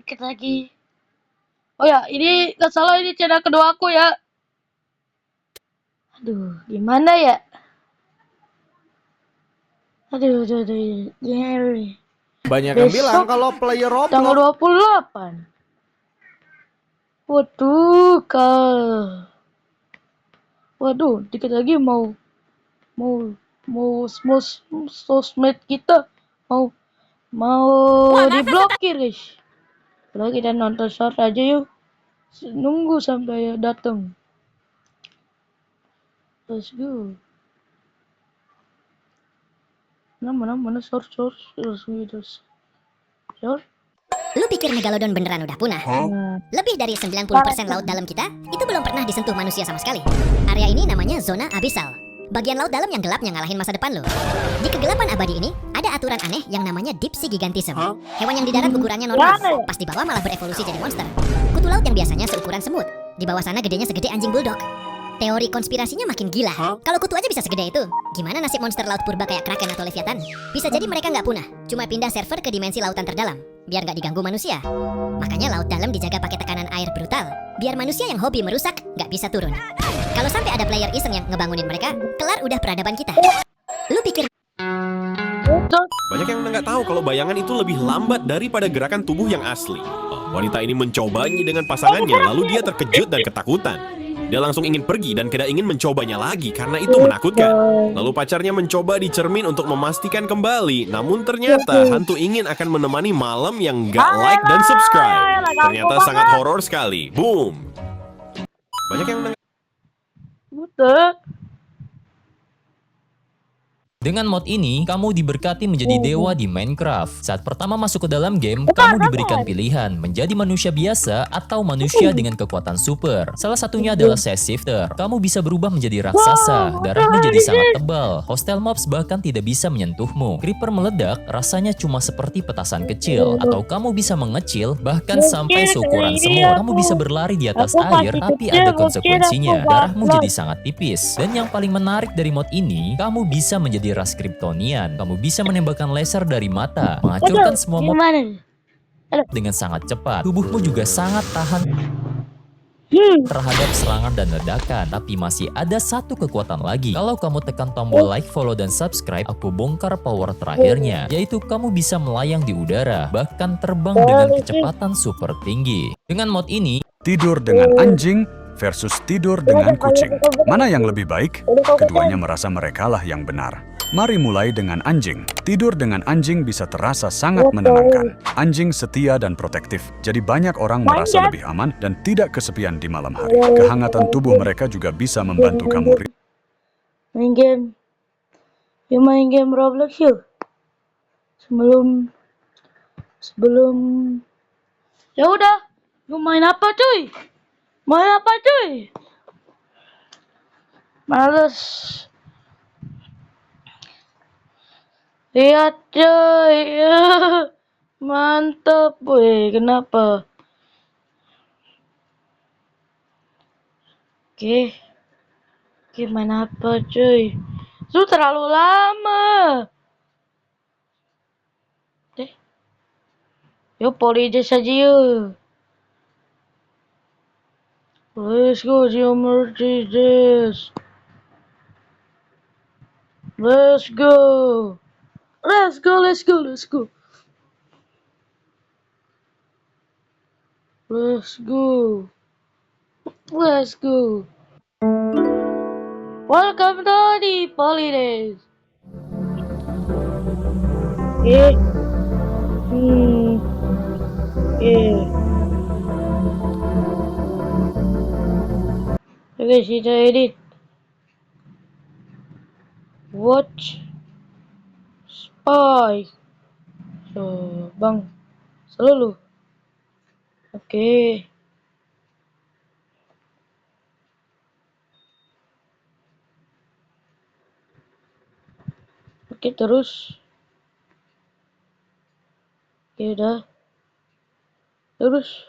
dikit lagi. Oh ya, ini nggak salah ini channel kedua aku ya. Aduh, gimana ya? Aduh. Banyak yang bilang Besok kalau player tanggal Roblox 28. Waduh, kal. Waduh, dikit lagi mau mau sosmed kita mau mau diblokir, guys. Udah kita nonton short aja yuk. Nunggu sampai datang. Let's go. Mana short. Short. Lu pikir Megalodon beneran udah punah? Lebih dari 90% laut dalam kita itu belum pernah disentuh manusia sama sekali. Area ini namanya zona abisal. Bagian laut dalam yang gelapnya ngalahin masa depan lo. Di kegelapan abadi ini ada aturan aneh yang namanya deep sea gigantism. Hewan yang di darat ukurannya normal, pas di bawah malah berevolusi jadi monster. Kutu laut yang biasanya seukuran semut, di bawah sana gedenya segede anjing bulldog. Teori konspirasinya makin gila. Kalau kutu aja bisa segede itu, gimana nasib monster laut purba kayak kraken atau leviathan? Bisa jadi mereka nggak punah, cuma pindah server ke dimensi lautan terdalam, biar nggak diganggu manusia. Makanya laut dalam dijaga pakai tekanan air brutal, biar manusia yang hobi merusak nggak bisa turun. Kalau sampai ada player iseng yang ngebangunin mereka, kelar udah peradaban kita. Lu pikir Banyak yang nggak tahu kalau bayangan itu lebih lambat daripada gerakan tubuh yang asli. Wanita ini mencobanya dengan pasangannya, lalu dia terkejut dan ketakutan. Dia langsung ingin pergi dan tidak ingin mencobanya lagi karena itu menakutkan. Lalu pacarnya mencoba di cermin untuk memastikan kembali, namun ternyata hantu ingin akan menemani malam yang nggak like dan subscribe. Ternyata sangat horor sekali. Boom! Banyak yang Butet. Dengan mod ini, kamu diberkati menjadi dewa di Minecraft. Saat pertama masuk ke dalam game, kamu diberikan pilihan menjadi manusia biasa atau manusia dengan kekuatan super. Salah satunya adalah Size Shifter. Kamu bisa berubah menjadi raksasa, darahmu jadi sangat tebal, hostile mobs bahkan tidak bisa menyentuhmu. Creeper meledak, rasanya cuma seperti petasan kecil, atau kamu bisa mengecil bahkan sampai seukuran semut. Kamu bisa berlari di atas air, tapi ada konsekuensinya. Darahmu jadi sangat tipis. Dan yang paling menarik dari mod ini, kamu bisa menjadi ras Kryptonian. Kamu bisa menembakkan laser dari mata, menghancurkan semua mob dengan sangat cepat. Tubuhmu juga sangat tahan terhadap serangan dan ledakan. Tapi masih ada satu kekuatan lagi. Kalau kamu tekan tombol like, follow, dan subscribe, aku bongkar power terakhirnya, yaitu kamu bisa melayang di udara, bahkan terbang dengan kecepatan super tinggi. Dengan mod ini, tidur dengan anjing versus tidur dengan kucing. Mana yang lebih baik? Keduanya merasa merekalah yang benar. Mari mulai dengan anjing. Tidur dengan anjing bisa terasa sangat menenangkan. Anjing setia dan protektif, jadi banyak orang merasa lebih aman dan tidak kesepian di malam hari. Kehangatan tubuh mereka juga bisa membantu kamu. Main game. Yuk main game Roblox yuk. Sebelum ya udah. Yuk main apa cuy? Males. Lihat cuy. Mantap, weh. Kenapa? Oke. Gimana apa cuy? Itu terlalu lama. Yuk poli saja yuk. Let's go, Geomerges. Let's go. Welcome to the Polydays. Oke, kita edit. Watch Spy. So, bang, selalu. Oke. Oke, terus. Oke, udah. Terus.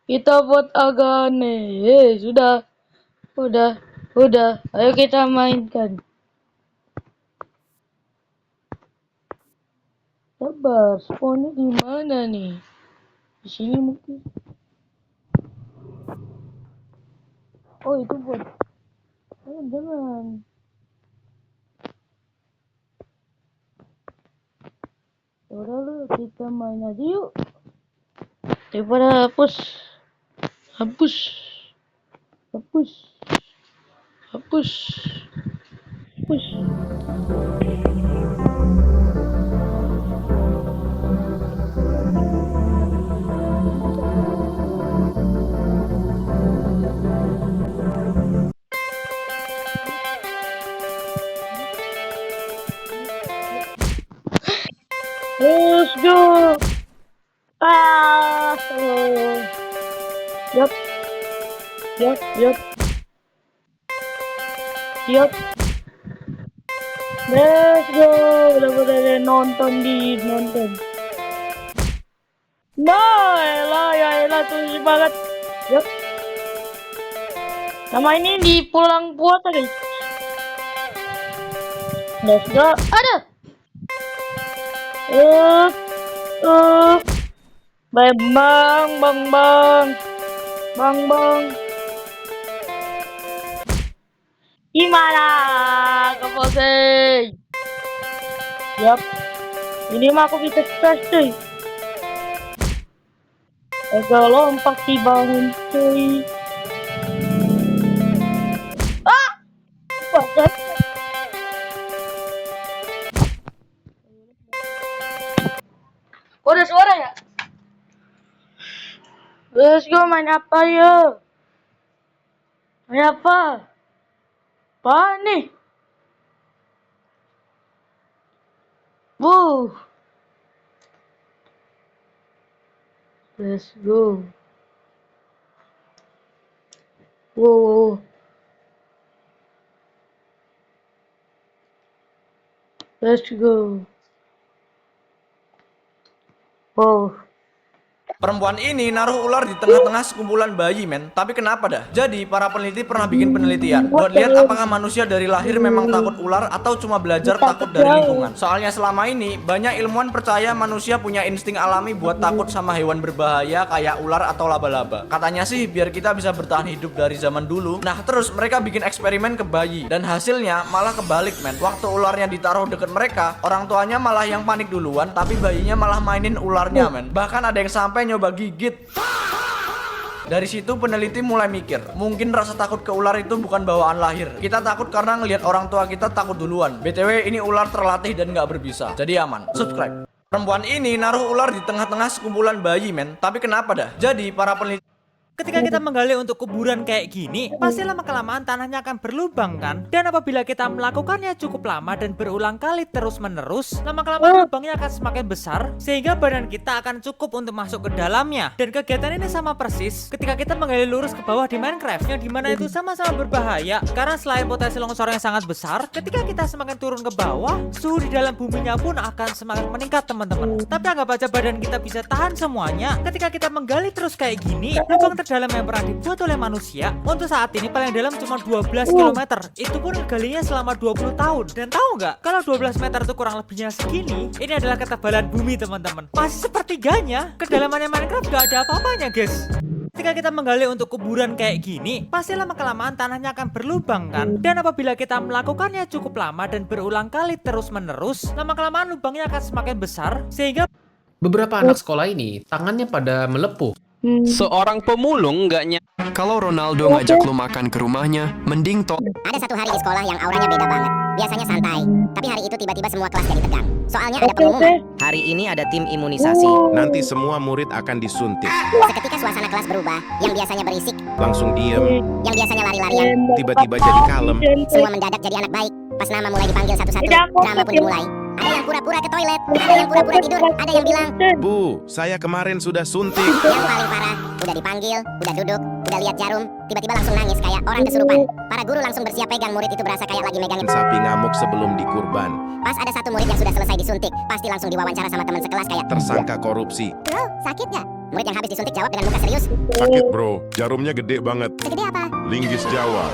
Kita buat agak aneh. Sudah. Ayo kita mainkan. Sabar, spawnnya di mana nih? Di sini mungkin. Oh, itu buat. Jangan. Udah lu, kita main aja yuk. Daripada hapus. Let's go. Yup. Let's go. Udah nonton. Nah, elah tuh banget. Yup. Nama ini di pulang puasa guys. Let's go. Ada. Bang. Gimana, Kapolsek? Yap. Ini mah aku bisa stres cuy. Agak lompat di bangun cuy. Wah, ada suara ya? Let's go, main apa ya? Main apa? Apaan nih? Wow. Let's go. Wow. Let's go. Wow. Perempuan ini naruh ular di tengah-tengah sekumpulan bayi, men. Tapi kenapa dah? Jadi, para peneliti pernah bikin penelitian buat lihat apakah manusia dari lahir memang takut ular atau cuma belajar takut dari lingkungan. Soalnya selama ini, banyak ilmuwan percaya manusia punya insting alami buat takut sama hewan berbahaya kayak ular atau laba-laba. Katanya sih biar kita bisa bertahan hidup dari zaman dulu. Nah, terus mereka bikin eksperimen ke bayi. Dan hasilnya malah kebalik, men. Waktu ularnya ditaruh deket mereka, orang tuanya malah yang panik duluan, tapi bayinya malah mainin ularnya, men. Bahkan ada yang sampai nyoba gigit. Dari situ peneliti mulai mikir, mungkin rasa takut ke ular itu bukan bawaan lahir. Kita takut karena ngelihat orang tua kita takut duluan. BTW ini ular terlatih dan nggak berbisa, jadi aman. Subscribe. Perempuan ini naruh ular di tengah-tengah sekumpulan bayi, men. Tapi kenapa dah? Jadi para peneliti Ketika kita menggali untuk kuburan kayak gini, pasti lama-kelamaan tanahnya akan berlubang kan? Dan apabila kita melakukannya cukup lama dan berulang kali terus-menerus, lama-kelamaan lubangnya akan semakin besar, sehingga badan kita akan cukup untuk masuk ke dalamnya. Dan kegiatan ini sama persis ketika kita menggali lurus ke bawah di Minecraft, yang dimana itu sama-sama berbahaya. Karena selain potensi longsor yang sangat besar, ketika kita semakin turun ke bawah, suhu di dalam buminya pun akan semakin meningkat, teman-teman. Tapi anggap aja badan kita bisa tahan semuanya. Ketika kita menggali terus kayak gini, lubang terdalam yang pernah dibuat oleh manusia untuk saat ini paling dalam cuma 12 km. Itu pun galinya selama 20 tahun. Dan tahu nggak, kalau 12 meter itu kurang lebihnya segini, ini adalah ketebalan bumi, teman-teman. Masih sepertiganya. Kedalamannya Minecraft gak ada apa-apanya, guys. Ketika kita menggali untuk kuburan kayak gini, pasti lama-kelamaan tanahnya akan berlubang kan? Dan apabila kita melakukannya cukup lama dan berulang kali terus-menerus, lama-kelamaan lubangnya akan semakin besar, sehingga beberapa anak sekolah ini tangannya pada melepuh. Seorang pemulung nggak Kalau Ronaldo ngajak lo makan ke rumahnya, mending Ada satu hari di sekolah yang auranya beda banget. Biasanya santai, tapi hari itu tiba-tiba semua kelas jadi tegang. Soalnya ada pengumuman. Hari ini ada tim imunisasi. Nanti semua murid akan disuntik. Seketika suasana kelas berubah. Yang biasanya berisik, Langsung diem, yang biasanya lari-larian, tiba-tiba jadi kalem. semua mendadak jadi anak baik. Pas nama mulai dipanggil satu-satu, drama pun dimulai. Ada yang pura-pura ke toilet, ada yang pura-pura tidur, ada yang bilang, Bu, saya kemarin sudah suntik. yang paling parah, udah dipanggil, udah duduk, udah lihat jarum, tiba-tiba langsung nangis kayak orang kesurupan. Para guru langsung bersiap pegang murid itu, berasa kayak lagi megangin Sapi ngamuk sebelum dikurban. Pas ada satu murid yang sudah selesai disuntik, pasti langsung diwawancara sama teman sekelas kayak, Tersangka korupsi. "Bro, sakit gak? Murid yang habis disuntik jawab dengan muka serius. Sakit bro, jarumnya gede banget. Segede apa? Linggis Jawa.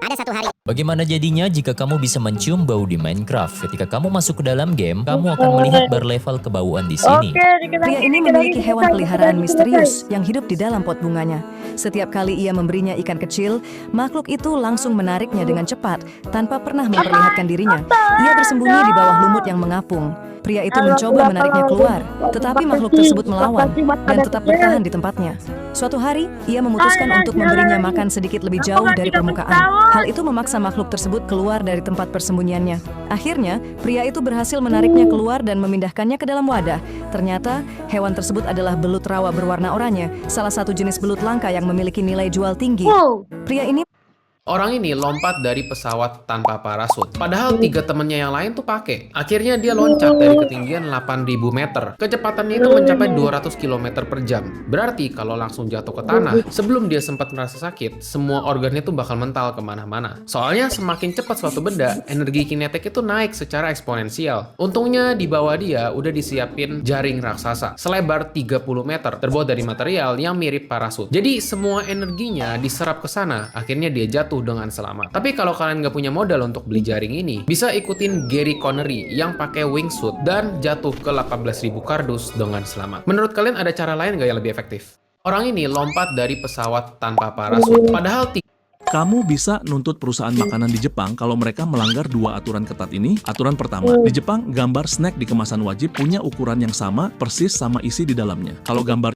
Ada satu hari. Bagaimana jadinya jika kamu bisa mencium bau di Minecraft? Ketika kamu masuk ke dalam game, kamu akan melihat bar level kebauan di sini. Pria ini memiliki hewan peliharaan misterius yang hidup di dalam pot bunganya. Setiap kali ia memberinya ikan kecil, makhluk itu langsung menariknya dengan cepat tanpa pernah memperlihatkan dirinya. Ia bersembunyi di bawah lumut yang mengapung. Pria itu mencoba menariknya keluar, tetapi makhluk tersebut melawan dan tetap bertahan di tempatnya. Suatu hari, ia memutuskan untuk memberinya makan sedikit lebih jauh dari permukaan. Hal itu memaksa makhluk tersebut keluar dari tempat persembunyiannya. Akhirnya, pria itu berhasil menariknya keluar dan memindahkannya ke dalam wadah. Ternyata, hewan tersebut adalah belut rawa berwarna oranye, salah satu jenis belut langka yang memiliki nilai jual tinggi. Pria ini Orang ini lompat dari pesawat tanpa parasut. Padahal 3 temennya yang lain tuh pakai. Akhirnya dia loncat dari ketinggian 8.000 meter. Kecepatannya itu mencapai 200 km per jam. Berarti kalau langsung jatuh ke tanah, sebelum dia sempat merasa sakit, semua organnya tuh bakal mental kemana-mana. Soalnya semakin cepat suatu benda, energi kinetik itu naik secara eksponensial. Untungnya di bawah dia udah disiapin jaring raksasa selebar 30 meter, terbuat dari material yang mirip parasut. Jadi semua energinya diserap ke sana. Akhirnya dia jatuh dengan selamat. Tapi kalau kalian nggak punya modal untuk beli jaring ini, bisa ikutin Gary Connery yang pakai wingsuit dan jatuh ke 18.000 kardus dengan selamat. Menurut kalian ada cara lain nggak yang lebih efektif? Orang ini lompat dari pesawat tanpa parasut. Padahal kamu bisa nuntut perusahaan makanan di Jepang kalau mereka melanggar 2 aturan ketat ini. Aturan pertama, di Jepang gambar snack di kemasan wajib punya ukuran yang sama persis sama isi di dalamnya. Kalau gambar